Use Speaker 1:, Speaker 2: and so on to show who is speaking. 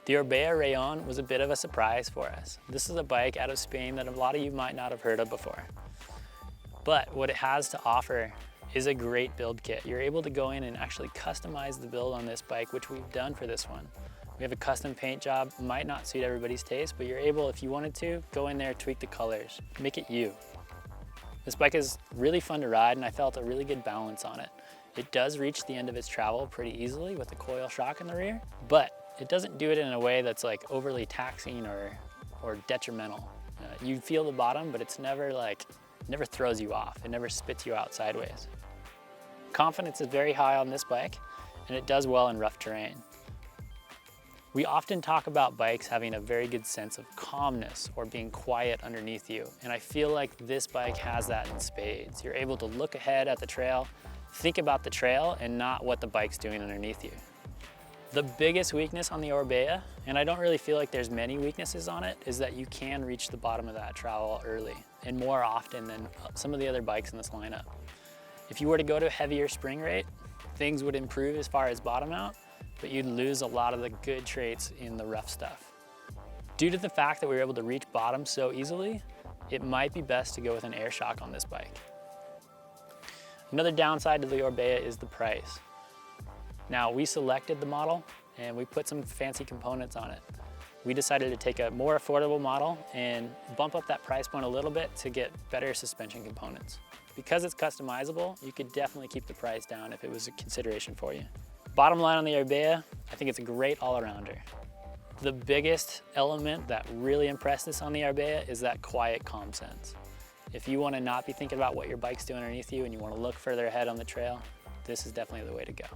Speaker 1: The ORBEA RALLON was a bit of a surprise for us. This is a bike out of Spain that a lot of you might not have heard of before. But what it has to offer is a great build kit. You're able to go in and actually customize the build on this bike, which we've done for this one. We have a custom paint job, might not suit everybody's taste, but you're able, if you wanted to, go in there, tweak the colors, make it you. This bike is really fun to ride and I felt a really good balance on it. It does reach the end of its travel pretty easily with the coil shock in the rear, but it doesn't do it in a way that's like overly taxing or detrimental. You feel the bottom, but it's never throws you off. It never spits you out sideways. Confidence is very high on this bike and it does well in rough terrain. We often talk about bikes having a very good sense of calmness or being quiet underneath you, and I feel like this bike has that in spades. You're able to look ahead at the trail, think about the trail and not what the bike's doing underneath you. The biggest weakness on the ORBEA, and I don't really feel like there's many weaknesses on it, is that you can reach the bottom of that travel early and more often than some of the other bikes in this lineup. If you were to go to a heavier spring rate, things would improve as far as bottom out, but you'd lose a lot of the good traits in the rough stuff. Due to the fact that we were able to reach bottom so easily, it might be best to go with an air shock on this bike. Another downside to the ORBEA is the price. Now, we selected the model and we put some fancy components on it. We decided to take a more affordable model and bump up that price point a little bit to get better suspension components. Because it's customizable, you could definitely keep the price down if it was a consideration for you. Bottom line on the ORBEA, I think it's a great all-arounder. The biggest element that really impressed us on the ORBEA is that quiet, calm sense. If you want to not be thinking about what your bike's doing underneath you and you want to look further ahead on the trail, this is definitely the way to go.